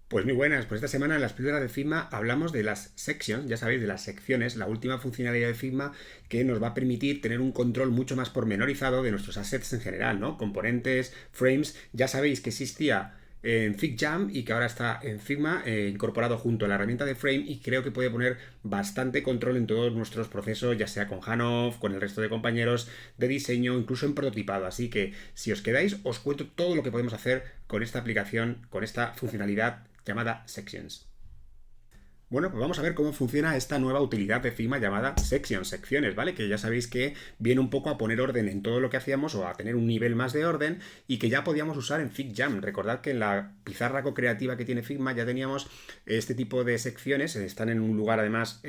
Pues muy buenas, pues esta semana en las píldoras de Figma hablamos de las sections, ya sabéis, de las secciones, la última funcionalidad de Figma que nos va a permitir tener un control mucho más pormenorizado de nuestros assets en general, ¿no? Componentes, frames, ya sabéis que existía en FigJam y que ahora está en Figma incorporado junto a la herramienta de Frame y creo que puede poner bastante control en todos nuestros procesos, ya sea con Hanoff, con el resto de compañeros de diseño, incluso en prototipado. Así que si os quedáis, os cuento todo lo que podemos hacer con esta aplicación, con esta funcionalidad llamada Sections. Bueno, pues vamos a ver cómo funciona esta nueva utilidad de Figma llamada Sections, secciones, ¿vale? Que ya sabéis que viene un poco a poner orden en todo lo que hacíamos o a tener un nivel más de orden y que ya podíamos usar en FigJam. Recordad que en la pizarra co-creativa que tiene Figma ya teníamos este tipo de secciones, están en un lugar además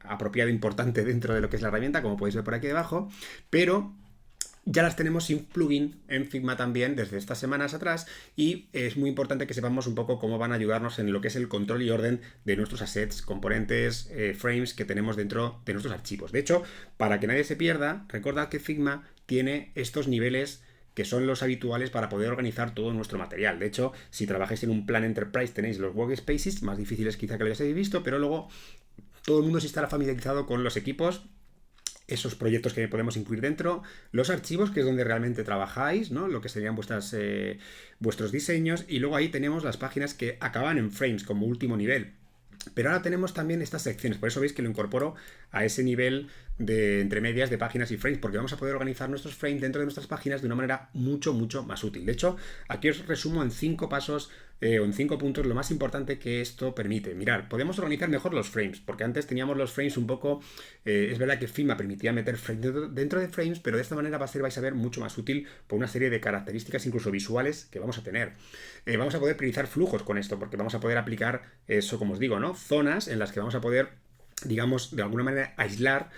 apropiado, importante dentro de lo que es la herramienta, como podéis ver por aquí debajo, pero ya las tenemos sin plugin en Figma también desde estas semanas atrás y es muy importante que sepamos un poco cómo van a ayudarnos en lo que es el control y orden de nuestros assets, componentes, frames que tenemos dentro de nuestros archivos. De hecho, para que nadie se pierda, recordad que Figma tiene estos niveles que son los habituales para poder organizar todo nuestro material. De hecho, si trabajáis en un plan Enterprise tenéis los workspaces, más difíciles quizá que lo hayáis visto, pero luego todo el mundo sí estará familiarizado con los equipos, esos proyectos que podemos incluir dentro, los archivos, que es donde realmente trabajáis, ¿no? Lo que serían vuestros diseños, y luego ahí tenemos las páginas que acaban en frames como último nivel. Pero ahora tenemos también estas secciones, por eso veis que lo incorporo a ese nivel de entre medias de páginas y frames, porque vamos a poder organizar nuestros frames dentro de nuestras páginas de una manera mucho, mucho más útil. De hecho, aquí os resumo en 5 pasos o en 5 puntos lo más importante que esto permite. Mirad, podemos organizar mejor los frames, porque antes teníamos los frames un poco, es verdad que Figma permitía meter frames dentro de frames, pero de esta manera vais a ver mucho más útil por una serie de características incluso visuales que vamos a tener. Vamos a poder priorizar flujos con esto, porque vamos a poder aplicar eso, como os digo, ¿no? Zonas en las que vamos a poder, digamos, de alguna manera aislar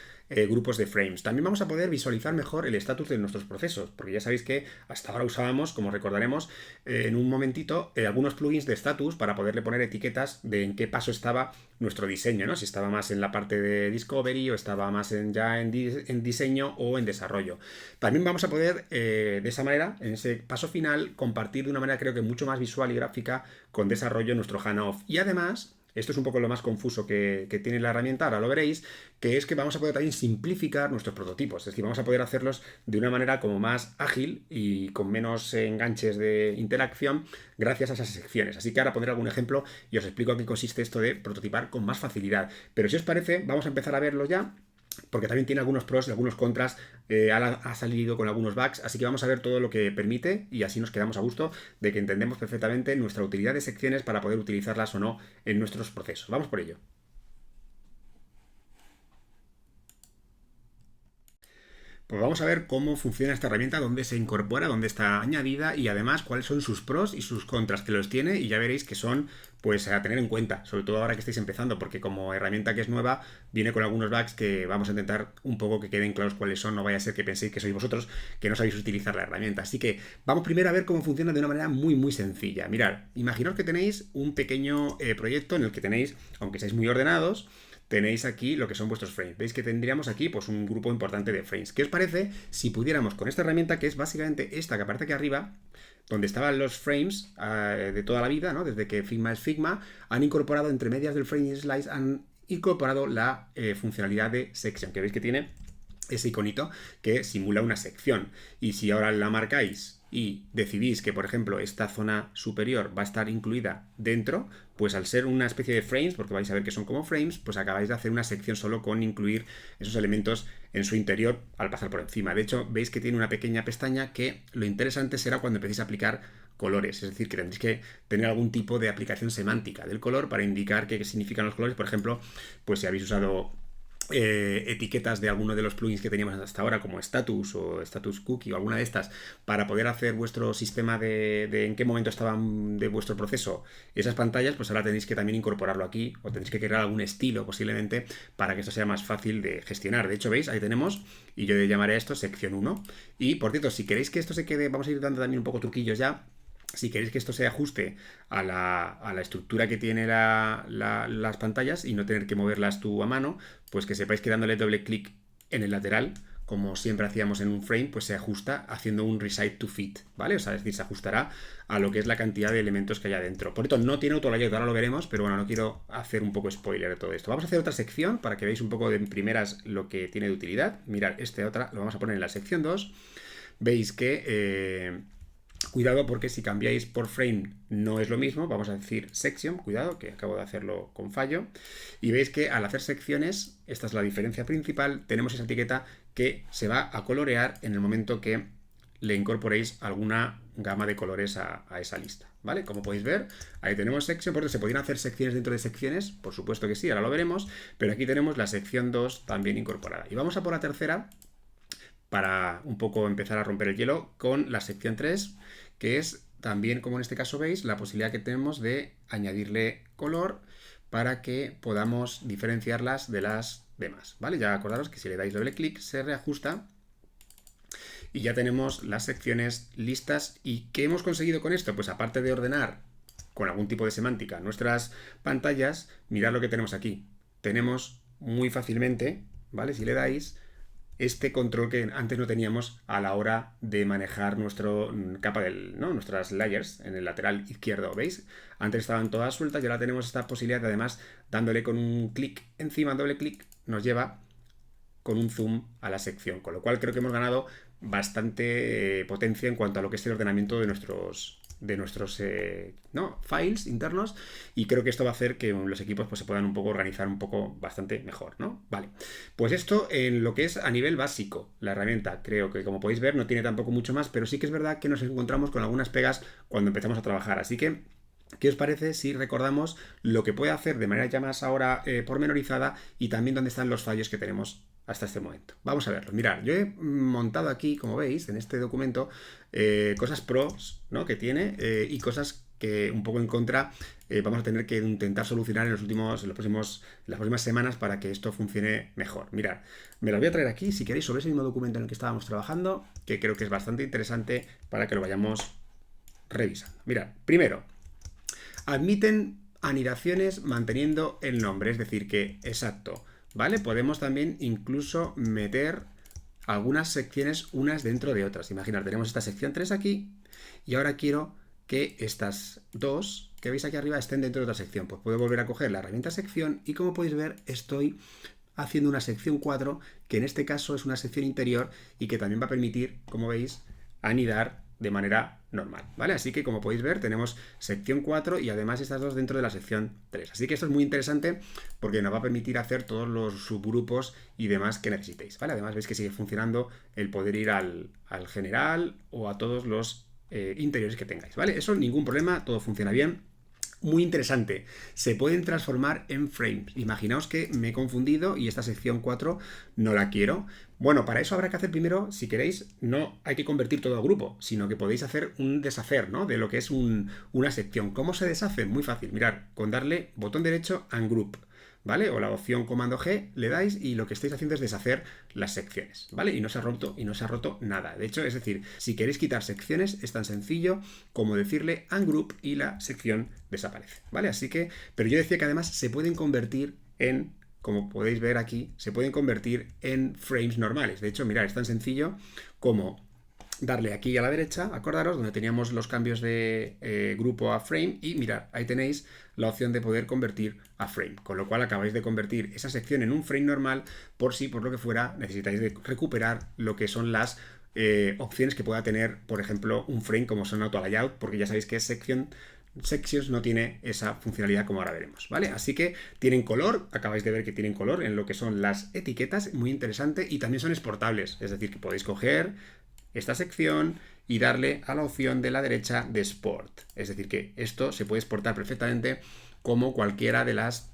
grupos de frames. También vamos a poder visualizar mejor el estatus de nuestros procesos, porque ya sabéis que hasta ahora usábamos, como recordaremos, en un momentito, algunos plugins de status para poderle poner etiquetas de en qué paso estaba nuestro diseño, ¿no? Si estaba más en la parte de discovery o estaba más en diseño o en desarrollo. También vamos a poder, de esa manera, en ese paso final, compartir de una manera creo que mucho más visual y gráfica con desarrollo nuestro Hanoff. Y además, esto es un poco lo más confuso que tiene la herramienta, ahora lo veréis, que es que vamos a poder también simplificar nuestros prototipos, es decir, vamos a poder hacerlos de una manera como más ágil y con menos enganches de interacción gracias a esas secciones. Así que ahora pondré algún ejemplo y os explico en qué consiste esto de prototipar con más facilidad. Pero si os parece, vamos a empezar a verlo ya, porque también tiene algunos pros y algunos contras, ha salido con algunos bugs, así que vamos a ver todo lo que permite y así nos quedamos a gusto de que entendemos perfectamente nuestra utilidad de secciones para poder utilizarlas o no en nuestros procesos. Vamos por ello. Pues vamos a ver cómo funciona esta herramienta, dónde se incorpora, dónde está añadida y además cuáles son sus pros y sus contras que los tiene y ya veréis que son pues a tener en cuenta, sobre todo ahora que estáis empezando, porque como herramienta que es nueva viene con algunos bugs que vamos a intentar un poco que queden claros cuáles son, no vaya a ser que penséis que sois vosotros que no sabéis utilizar la herramienta. Así que vamos primero a ver cómo funciona de una manera muy muy sencilla. Mirad, imaginaos que tenéis un pequeño proyecto en el que tenéis, aunque seáis muy ordenados, tenéis aquí lo que son vuestros frames. Veis que tendríamos aquí pues un grupo importante de frames. ¿Qué os parece si pudiéramos con esta herramienta, que es básicamente esta que aparece aquí arriba, donde estaban los frames de toda la vida, ¿no? Desde que Figma es Figma, han incorporado entre medias del frame y slice, han incorporado la funcionalidad de section, que veis que tiene ese iconito que simula una sección. Y si ahora la marcáis y decidís que, por ejemplo, esta zona superior va a estar incluida dentro, pues al ser una especie de frames, porque vais a ver que son como frames, pues acabáis de hacer una sección solo con incluir esos elementos en su interior al pasar por encima. De hecho, veis que tiene una pequeña pestaña que lo interesante será cuando empecéis a aplicar colores, es decir, que tendréis que tener algún tipo de aplicación semántica del color para indicar qué significan los colores. Por ejemplo, pues si habéis usado etiquetas de alguno de los plugins que teníamos hasta ahora, como Status o Status Cookie o alguna de estas, para poder hacer vuestro sistema de en qué momento estaban de vuestro proceso esas pantallas, pues ahora tenéis que también incorporarlo aquí, o tenéis que crear algún estilo posiblemente para que esto sea más fácil de gestionar. De hecho, veis, ahí tenemos, y yo llamaré a esto sección 1. Y por cierto, si queréis que esto se quede, vamos a ir dando también un poco truquillos ya. Si queréis que esto se ajuste a la estructura que tiene las pantallas y no tener que moverlas tú a mano, pues que sepáis que dándole doble clic en el lateral, como siempre hacíamos en un frame, pues se ajusta haciendo un resize to fit, ¿vale? O sea, es decir, se ajustará a lo que es la cantidad de elementos que hay adentro. Por esto no tiene auto layout, ahora lo veremos, pero bueno, no quiero hacer un poco spoiler de todo esto. Vamos a hacer otra sección para que veáis un poco de primeras lo que tiene de utilidad. Mirad, otra lo vamos a poner en la sección 2. Veis que... cuidado porque si cambiáis por frame no es lo mismo, vamos a decir section, cuidado que acabo de hacerlo con fallo, y veis que al hacer secciones, esta es la diferencia principal, tenemos esa etiqueta que se va a colorear en el momento que le incorporéis alguna gama de colores a esa lista, ¿vale? Como podéis ver, ahí tenemos section, porque se podrían hacer secciones dentro de secciones, por supuesto que sí, ahora lo veremos, pero aquí tenemos la sección 2 también incorporada. Y vamos a por la tercera, para un poco empezar a romper el hielo, con la sección 3, que es también, como en este caso veis, la posibilidad que tenemos de añadirle color para que podamos diferenciarlas de las demás, ¿vale? Ya acordaros que si le dais doble clic se reajusta y ya tenemos las secciones listas. ¿Y qué hemos conseguido con esto? Pues aparte de ordenar con algún tipo de semántica nuestras pantallas, mirad lo que tenemos aquí. Tenemos muy fácilmente, ¿vale? Si le dais este control que antes no teníamos a la hora de manejar nuestro capa nuestras layers en el lateral izquierdo, ¿veis? Antes estaban todas sueltas y ahora tenemos esta posibilidad de, además, dándole con un clic encima, doble clic, nos lleva con un zoom a la sección, con lo cual creo que hemos ganado bastante potencia en cuanto a lo que es el ordenamiento de nuestros files internos, y creo que esto va a hacer que los equipos pues se puedan un poco organizar un poco bastante mejor, ¿no? Vale, pues esto en lo que es a nivel básico, la herramienta, creo que como podéis ver no tiene tampoco mucho más, pero sí que es verdad que nos encontramos con algunas pegas cuando empezamos a trabajar, así que ¿qué os parece si recordamos lo que puede hacer de manera ya más ahora pormenorizada y también dónde están los fallos que tenemos hasta este momento? Vamos a verlo. Mirad, yo he montado aquí, como veis, en este documento, cosas pros, ¿no?, que tiene y cosas que un poco en contra vamos a tener que intentar solucionar en las próximas semanas para que esto funcione mejor. Mirad, me lo voy a traer aquí, si queréis, sobre ese mismo documento en el que estábamos trabajando, que creo que es bastante interesante para que lo vayamos revisando. Mirad, primero, admiten anidaciones manteniendo el nombre, es decir que, exacto, ¿vale? Podemos también incluso meter algunas secciones unas dentro de otras. Imaginad, tenemos esta sección 3 aquí y ahora quiero que estas dos que veis aquí arriba estén dentro de otra sección. Pues puedo volver a coger la herramienta sección y, como podéis ver, estoy haciendo una sección 4, que en este caso es una sección interior y que también va a permitir, como veis, anidar de manera normal, ¿vale? Así que, como podéis ver, tenemos sección 4 y además estas dos dentro de la sección 3. Así que esto es muy interesante porque nos va a permitir hacer todos los subgrupos y demás que necesitéis, ¿vale? Además veis que sigue funcionando el poder ir al general o a todos los interiores que tengáis, ¿vale? Eso ningún problema, todo funciona bien. Muy interesante, se pueden transformar en frames. Imaginaos que me he confundido y esta sección 4 no la quiero. Bueno, para eso habrá que hacer primero, si queréis, no hay que convertir todo a grupo, sino que podéis hacer un deshacer, ¿no?, de lo que es una sección. ¿Cómo se deshace? Muy fácil, mirad, con darle botón derecho Ungroup, ¿vale? O la opción comando G, le dais y lo que estáis haciendo es deshacer las secciones, ¿vale? Y no se ha roto nada. De hecho, es decir, si queréis quitar secciones es tan sencillo como decirle Ungroup y la sección desaparece, ¿vale? Así que, pero yo decía que además se pueden convertir en, como podéis ver aquí, se pueden convertir en frames normales. De hecho, mirad, es tan sencillo como darle aquí a la derecha, acordaros, donde teníamos los cambios de grupo a frame, y mirad, ahí tenéis la opción de poder convertir a frame, con lo cual acabáis de convertir esa sección en un frame normal, por si por lo que fuera necesitáis de recuperar lo que son las opciones que pueda tener, por ejemplo, un frame como son auto layout, porque ya sabéis que es sections no tiene esa funcionalidad, como ahora veremos, ¿vale? Así que tienen color, acabáis de ver que tienen color en lo que son las etiquetas, muy interesante, y también son exportables, es decir, que podéis coger esta sección y darle a la opción de la derecha de Export. Es decir, que esto se puede exportar perfectamente como cualquiera de las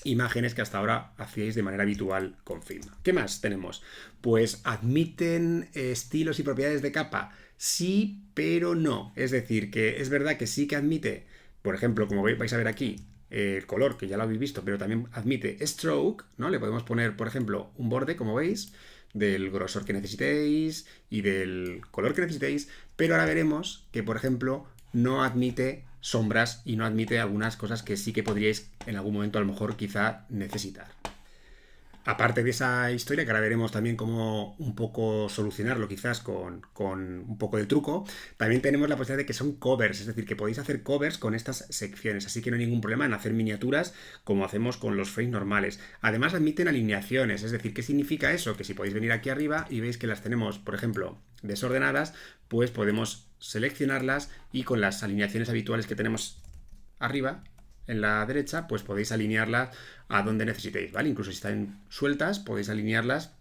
imágenes que hasta ahora hacíais de manera habitual con Figma. ¿Qué más tenemos? Pues admiten estilos y propiedades de capa. Sí, pero no. Es decir, que es verdad que sí que admite, por ejemplo, como vais a ver aquí, el color, que ya lo habéis visto, pero también admite stroke, ¿no? Le podemos poner, por ejemplo, un borde, como veis, del grosor que necesitéis y del color que necesitéis, pero ahora veremos que, por ejemplo, no admite sombras y no admite algunas cosas que sí que podríais en algún momento a lo mejor quizá necesitar. Aparte de esa historia, que ahora veremos también cómo un poco solucionarlo quizás con un poco de truco, también tenemos la posibilidad de que son covers, es decir, que podéis hacer covers con estas secciones, así que no hay ningún problema en hacer miniaturas como hacemos con los frames normales. Además admiten alineaciones, es decir, ¿qué significa eso? Que si podéis venir aquí arriba y veis que las tenemos, por ejemplo, desordenadas, pues podemos seleccionarlas y con las alineaciones habituales que tenemos arriba, en la derecha, pues podéis alinearlas a donde necesitéis, ¿vale? Incluso si están sueltas, podéis alinearlas,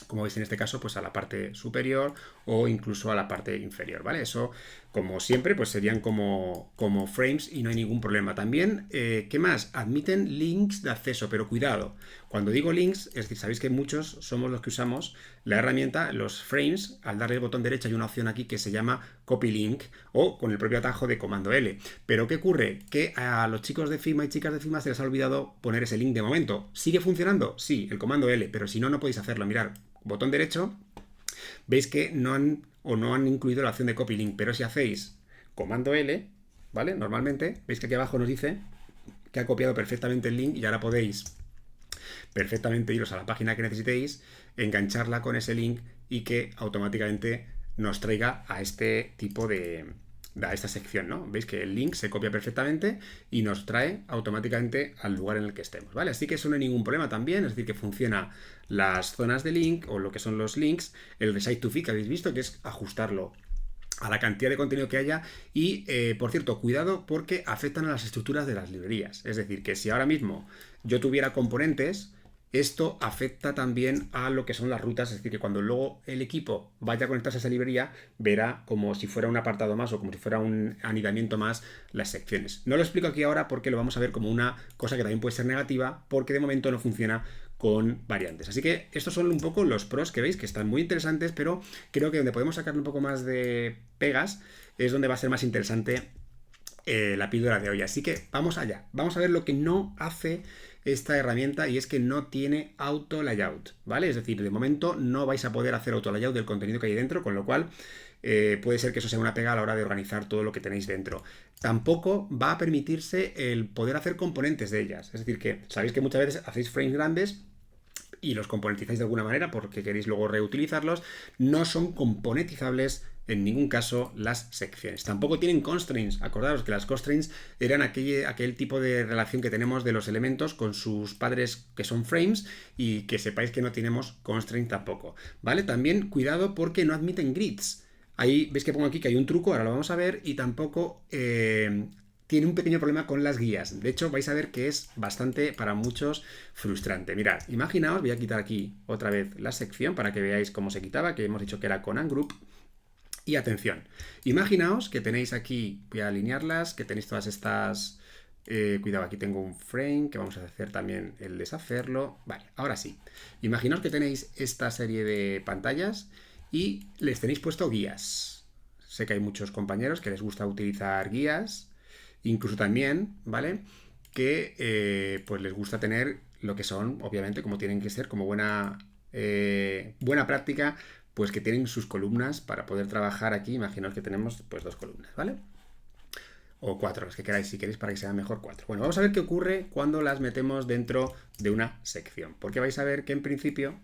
como veis en este caso, pues a la parte superior o incluso a la parte inferior, ¿vale? Eso, como siempre, pues serían como frames y no hay ningún problema. También, ¿qué más? Admiten links de acceso, pero cuidado. Cuando digo links, es decir, sabéis que muchos somos los que usamos la herramienta, los frames, al darle el botón derecho hay una opción aquí que se llama Copy Link o con el propio atajo de comando L. Pero ¿qué ocurre? Que a los chicos de Figma y chicas de Figma se les ha olvidado poner ese link de momento. ¿Sigue funcionando? Sí, el comando L, pero si no, no podéis hacerlo. Mirad, botón derecho, veis que no han incluido la opción de Copy Link, pero si hacéis comando L, ¿vale? Normalmente, veis que aquí abajo nos dice que ha copiado perfectamente el link y ahora podéis perfectamente iros a la página que necesitéis, engancharla con ese link y que automáticamente nos traiga a este tipo a esta sección, ¿no? Veis que el link se copia perfectamente y nos trae automáticamente al lugar en el que estemos, ¿vale? Así que eso no hay ningún problema también, es decir, que funciona las zonas de link o lo que son los links, el resize to fit que habéis visto, que es ajustarlo a la cantidad de contenido que haya y, por cierto, cuidado porque afectan a las estructuras de las librerías. Es decir, que si ahora mismo yo tuviera componentes, esto afecta también a lo que son las rutas, es decir, que cuando luego el equipo vaya a conectarse a esa librería, verá como si fuera un apartado más o como si fuera un anidamiento más las secciones. No lo explico aquí ahora porque lo vamos a ver como una cosa que también puede ser negativa, porque de momento no funciona con variantes. Así que estos son un poco los pros que veis, que están muy interesantes, pero creo que donde podemos sacar un poco más de pegas es donde va a ser más interesante la píldora de hoy. Así que vamos allá. Vamos a ver lo que no hace esta herramienta y es que no tiene auto layout, ¿vale? Es decir, de momento no vais a poder hacer auto layout del contenido que hay dentro, con lo cual puede ser que eso sea una pega a la hora de organizar todo lo que tenéis dentro. Tampoco va a permitirse el poder hacer componentes de ellas. Es decir, que sabéis que muchas veces hacéis frames grandes y los componentizáis de alguna manera porque queréis luego reutilizarlos, no son componentizables en ningún caso las secciones. Tampoco tienen constraints. Acordaros que las constraints eran aquel tipo de relación que tenemos de los elementos con sus padres que son frames y que sepáis que no tenemos constraint tampoco. ¿Vale? También cuidado porque no admiten grids. Ahí veis que pongo aquí que hay un truco, ahora lo vamos a ver, y tampoco tiene un pequeño problema con las guías. De hecho, vais a ver que es bastante, para muchos, frustrante. Mirad, imaginaos, voy a quitar aquí otra vez la sección para que veáis cómo se quitaba, que hemos dicho que era con Ungroup. Y atención, imaginaos que tenéis aquí, voy a alinearlas, que tenéis todas estas... cuidado, aquí tengo un frame que vamos a hacer también el deshacerlo. Vale, ahora sí. Imaginaos que tenéis esta serie de pantallas y les tenéis puesto guías. Sé que hay muchos compañeros que les gusta utilizar guías, incluso también, ¿vale? Que pues les gusta tener lo que son, obviamente, como tienen que ser, como buena práctica, pues que tienen sus columnas para poder trabajar aquí. Imaginaos que tenemos pues 2 columnas, ¿vale? O 4, las que queráis, si queréis, para que sea mejor 4. Bueno, vamos a ver qué ocurre cuando las metemos dentro de una sección, porque vais a ver que en principio,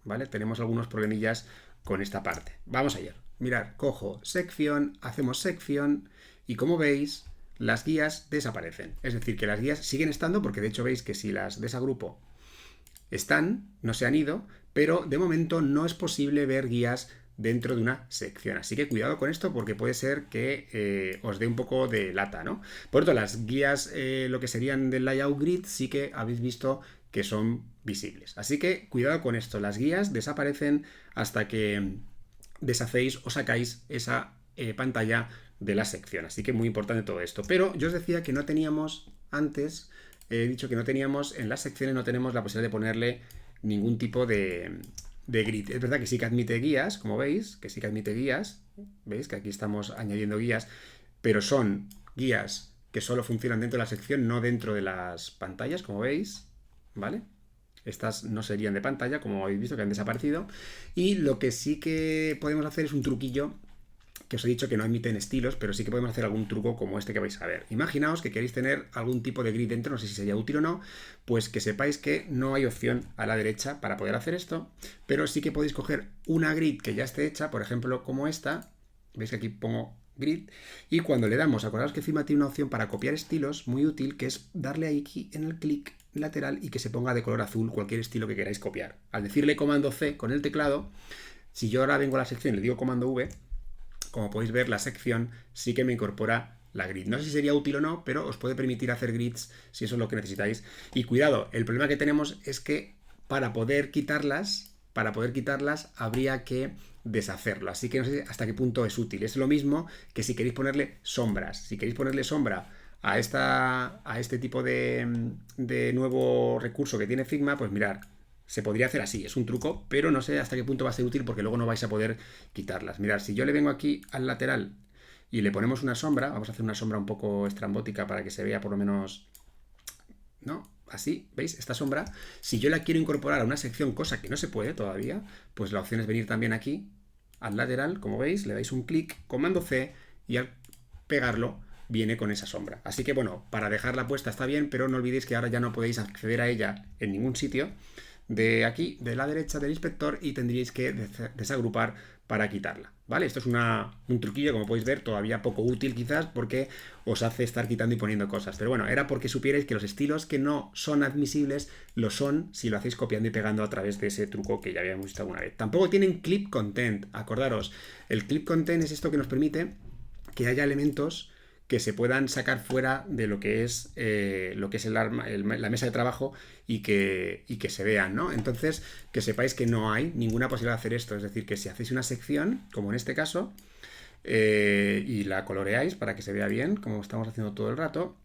¿vale? Tenemos algunos problemillas con esta parte. Vamos allá. Mirad, cojo sección, hacemos sección y como veis, las guías desaparecen. Es decir, que las guías siguen estando, porque de hecho veis que si las desagrupo están, no se han ido, pero de momento no es posible ver guías dentro de una sección. Así que cuidado con esto porque puede ser que os dé un poco de lata, ¿no? Por otro, las guías, lo que serían del layout grid, sí que habéis visto que son visibles. Así que cuidado con esto. Las guías desaparecen hasta que deshacéis o sacáis esa pantalla de la sección. Así que muy importante todo esto. Pero yo os decía que no teníamos antes... He dicho que no teníamos, en las secciones no tenemos la posibilidad de ponerle ningún tipo de grid. Es verdad que sí que admite guías, como veis, que sí que admite guías. Veis que aquí estamos añadiendo guías, pero son guías que solo funcionan dentro de la sección, no dentro de las pantallas, como veis, ¿vale? Estas no serían de pantalla, como habéis visto que han desaparecido. Y lo que sí que podemos hacer es un truquillo que os he dicho que no admiten estilos, pero sí que podemos hacer algún truco como este que vais a ver. Imaginaos que queréis tener algún tipo de grid dentro, no sé si sería útil o no, pues que sepáis que no hay opción a la derecha para poder hacer esto, pero sí que podéis coger una grid que ya esté hecha, por ejemplo, como esta. Veis que aquí pongo grid, y cuando le damos, acordaos que Figma tiene una opción para copiar estilos muy útil, que es darle aquí en el clic lateral y que se ponga de color azul cualquier estilo que queráis copiar. Al decirle comando C con el teclado, si yo ahora vengo a la sección y le digo comando V, como podéis ver, la sección sí que me incorpora la grid. No sé si sería útil o no, pero os puede permitir hacer grids si eso es lo que necesitáis. Y cuidado, el problema que tenemos es que para poder quitarlas habría que deshacerlo. Así que no sé hasta qué punto es útil. Es lo mismo que si queréis ponerle sombras. Si queréis ponerle sombra a este tipo de nuevo recurso que tiene Figma, pues mirad, se podría hacer así, es un truco, pero no sé hasta qué punto va a ser útil porque luego no vais a poder quitarlas. Mirad, si yo le vengo aquí al lateral y le ponemos una sombra, vamos a hacer una sombra un poco estrambótica para que se vea por lo menos, ¿no? Así, ¿veis? Esta sombra, si yo la quiero incorporar a una sección, cosa que no se puede todavía, pues la opción es venir también aquí, al lateral, como veis, le dais un clic, comando C, y al pegarlo viene con esa sombra. Así que bueno, para dejarla puesta está bien, pero no olvidéis que ahora ya no podéis acceder a ella en ningún sitio de aquí, de la derecha del inspector, y tendríais que desagrupar para quitarla, ¿vale? Esto es un truquillo, como podéis ver, todavía poco útil quizás porque os hace estar quitando y poniendo cosas, pero bueno, era porque supierais que los estilos que no son admisibles lo son si lo hacéis copiando y pegando a través de ese truco que ya habíamos visto alguna vez. Tampoco tienen clip content, acordaros, el clip content es esto que nos permite que haya elementos que se puedan sacar fuera de lo que es la mesa de trabajo y que se vean, ¿no? Entonces, que sepáis que no hay ninguna posibilidad de hacer esto. Es decir, que si hacéis una sección, como en este caso, y la coloreáis para que se vea bien, como estamos haciendo todo el rato,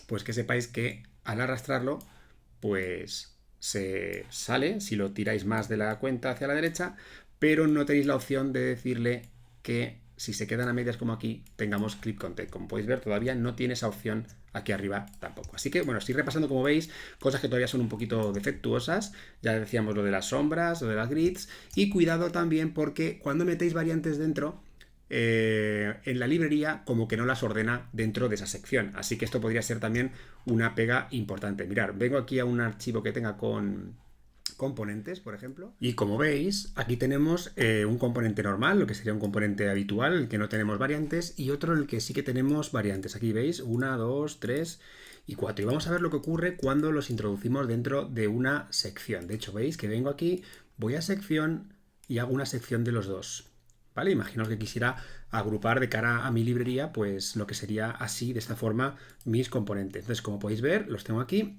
pues que sepáis que al arrastrarlo, pues se sale, si lo tiráis más de la cuenta hacia la derecha, pero no tenéis la opción de decirle que si se quedan a medias como aquí, tengamos clip content. Como podéis ver, todavía no tiene esa opción aquí arriba tampoco. Así que, bueno, estoy repasando, como veis, cosas que todavía son un poquito defectuosas. Ya decíamos lo de las sombras, lo de las grids. Y cuidado también porque cuando metéis variantes dentro, en la librería como que no las ordena dentro de esa sección. Así que esto podría ser también una pega importante. Mirad, vengo aquí a un archivo que tenga con componentes, por ejemplo. Y como veis, aquí tenemos un componente normal, lo que sería un componente habitual, el que no tenemos variantes, y otro en el que sí que tenemos variantes. Aquí veis, 1, 2, 3 y 4. Y vamos a ver lo que ocurre cuando los introducimos dentro de una sección. De hecho, veis que vengo aquí, voy a sección y hago una sección de los dos. ¿Vale? Imaginaos que quisiera agrupar de cara a mi librería, pues lo que sería así, de esta forma, mis componentes. Entonces, como podéis ver, los tengo aquí.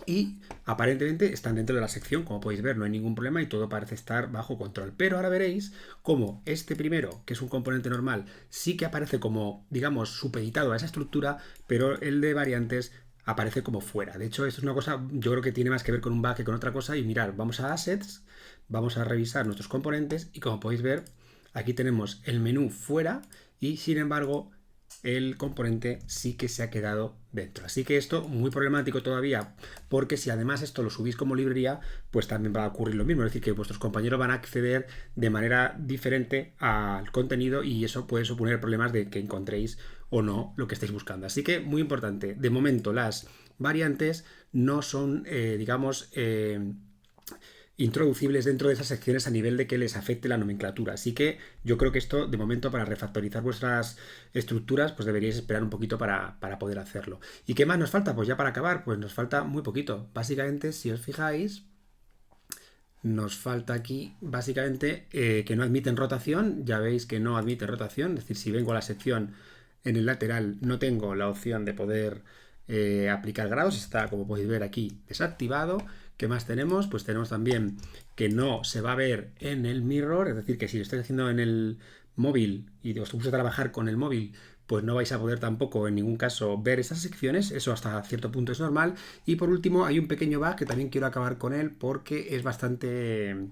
Y aparentemente están dentro de la sección, como podéis ver, no hay ningún problema y todo parece estar bajo control. Pero ahora veréis cómo este primero, que es un componente normal, sí que aparece como, digamos, supeditado a esa estructura, pero el de variantes aparece como fuera. De hecho, esto es una cosa, yo creo que tiene más que ver con un bug que con otra cosa. Y mirad, vamos a Assets, vamos a revisar nuestros componentes y como podéis ver, aquí tenemos el menú fuera y sin embargo el componente sí que se ha quedado dentro. Así que esto muy problemático todavía, porque si además esto lo subís como librería, pues también va a ocurrir lo mismo. Es decir, que vuestros compañeros van a acceder de manera diferente al contenido y eso puede suponer problemas de que encontréis o no lo que estáis buscando. Así que muy importante, de momento las variantes no son, digamos, introducibles dentro de esas secciones a nivel de que les afecte la nomenclatura. Así que yo creo que esto, de momento, para refactorizar vuestras estructuras, pues deberíais esperar un poquito para poder hacerlo. ¿Y qué más nos falta? Pues ya para acabar, pues nos falta muy poquito. Básicamente, si os fijáis, nos falta aquí, básicamente, que no admiten rotación. Ya veis que no admite rotación. Es decir, si vengo a la sección en el lateral, no tengo la opción de poder aplicar grados. Está, como podéis ver aquí, desactivado. ¿Qué más tenemos? Pues tenemos también que no se va a ver en el mirror, es decir, que si lo estáis haciendo en el móvil y os gusta trabajar con el móvil, pues no vais a poder tampoco en ningún caso ver esas secciones, eso hasta cierto punto es normal. Y por último hay un pequeño bug que también quiero acabar con él porque es bastante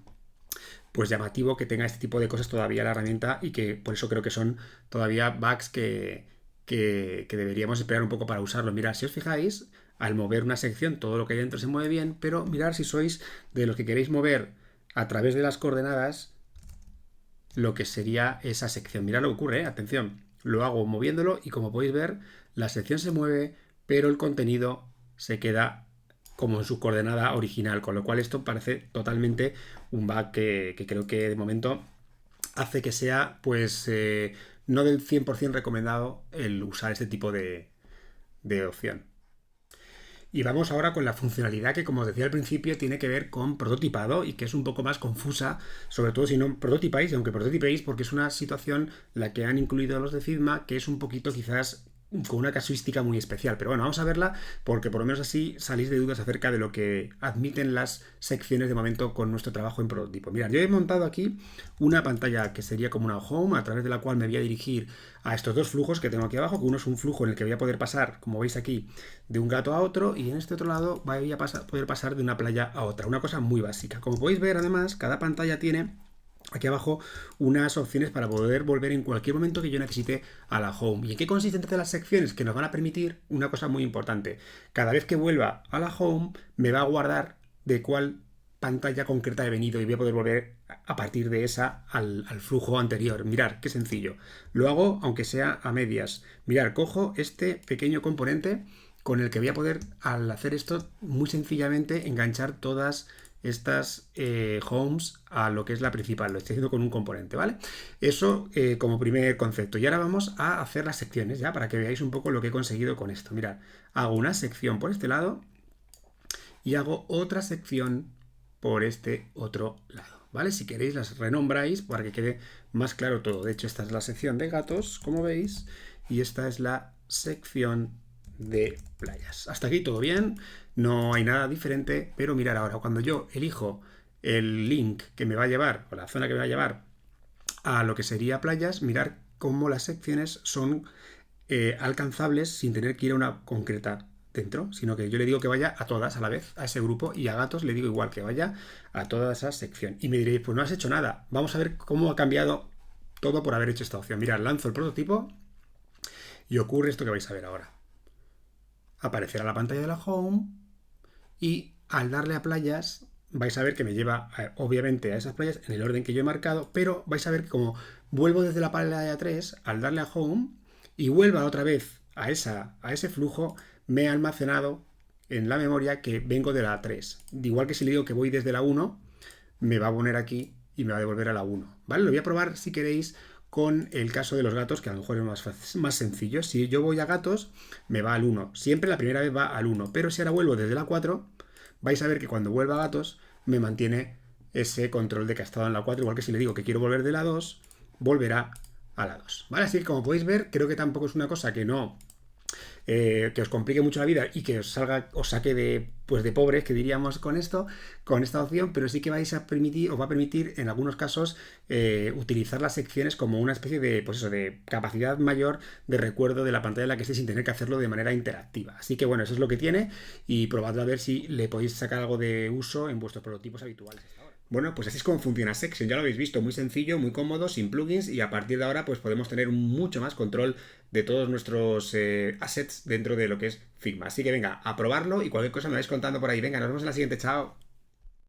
pues llamativo que tenga este tipo de cosas todavía la herramienta y que por eso creo que son todavía bugs que deberíamos esperar un poco para usarlo. Mirad, si os fijáis, al mover una sección todo lo que hay dentro se mueve bien, pero mirad si sois de los que queréis mover a través de las coordenadas lo que sería esa sección. Mirad lo que ocurre, atención. Lo hago moviéndolo y como podéis ver, la sección se mueve, pero el contenido se queda como en su coordenada original, con lo cual esto parece totalmente un bug que creo que de momento hace que sea, pues, no del 100% recomendado el usar este tipo de opción. Y vamos ahora con la funcionalidad que, como os decía al principio, tiene que ver con prototipado y que es un poco más confusa, sobre todo si no prototipáis, aunque prototipéis, porque es una situación la que han incluido los de Figma, que es un poquito quizás con una casuística muy especial. Pero bueno, vamos a verla porque por lo menos así salís de dudas acerca de lo que admiten las secciones de momento con nuestro trabajo en prototipo. Mirad, yo he montado aquí una pantalla que sería como una home, a través de la cual me voy a dirigir a estos dos flujos que tengo aquí abajo, que uno es un flujo en el que voy a poder pasar, como veis aquí, de un gato a otro, y en este otro lado voy a poder pasar de una playa a otra. Una cosa muy básica. Como podéis ver, además, cada pantalla tiene aquí abajo unas opciones para poder volver en cualquier momento que yo necesite a la home. ¿Y en qué consisten las secciones? Que nos van a permitir una cosa muy importante. Cada vez que vuelva a la home, me va a guardar de cuál pantalla concreta he venido y voy a poder volver a partir de esa al flujo anterior. Mirad, qué sencillo. Lo hago aunque sea a medias. Mirad, cojo este pequeño componente con el que voy a poder, al hacer esto, muy sencillamente enganchar todas estas homes a lo que es la principal. Lo estoy haciendo con un componente, ¿vale? Eso como primer concepto. Y ahora vamos a hacer las secciones, ya, para que veáis un poco lo que he conseguido con esto. Mirad, hago una sección por este lado y hago otra sección por este otro lado, ¿vale? Si queréis las renombráis para que quede más claro todo. De hecho, esta es la sección de gatos, como veis, y esta es la sección de playas. Hasta aquí todo bien, no hay nada diferente, pero mirar ahora, cuando yo elijo el link que me va a llevar, o la zona que me va a llevar a lo que sería playas, mirar cómo las secciones son alcanzables sin tener que ir a una concreta dentro, sino que yo le digo que vaya a todas a la vez, a ese grupo, y a gatos le digo igual que vaya a toda esa sección. Y me diréis, pues no has hecho nada. Vamos a ver cómo ha cambiado todo por haber hecho esta opción. Mirad, lanzo el prototipo y ocurre esto que vais a ver ahora. Aparecerá la pantalla de la home y al darle a playas vais a ver que me lleva obviamente a esas playas en el orden que yo he marcado, pero vais a ver que como vuelvo desde la playa 3, al darle a home y vuelva otra vez a ese flujo, me he almacenado en la memoria que vengo de la 3. Igual que si le digo que voy desde la 1, me va a poner aquí y me va a devolver a la 1. ¿Vale? Lo voy a probar si queréis con el caso de los gatos, que a lo mejor es más sencillo. Si yo voy a gatos, me va al 1. Siempre la primera vez va al 1. Pero si ahora vuelvo desde la 4, vais a ver que cuando vuelva a gatos, me mantiene ese control de que ha estado en la 4. Igual que si le digo que quiero volver de la 2, volverá a la 2. ¿Vale? Así que como podéis ver, creo que tampoco es una cosa que no... que os complique mucho la vida y que os saque de, pues de pobres, que diríamos con esto, con esta opción, pero sí que os va a permitir en algunos casos utilizar las secciones como una especie de, pues eso, de capacidad mayor de recuerdo de la pantalla en la que estéis sin tener que hacerlo de manera interactiva. Así que bueno, eso es lo que tiene y probadlo a ver si le podéis sacar algo de uso en vuestros prototipos habituales. Bueno, pues así es como funciona Section, ya lo habéis visto, muy sencillo, muy cómodo, sin plugins y a partir de ahora pues podemos tener mucho más control de todos nuestros assets dentro de lo que es Figma. Así que venga, a probarlo y cualquier cosa me vais contando por ahí. Venga, nos vemos en la siguiente, chao.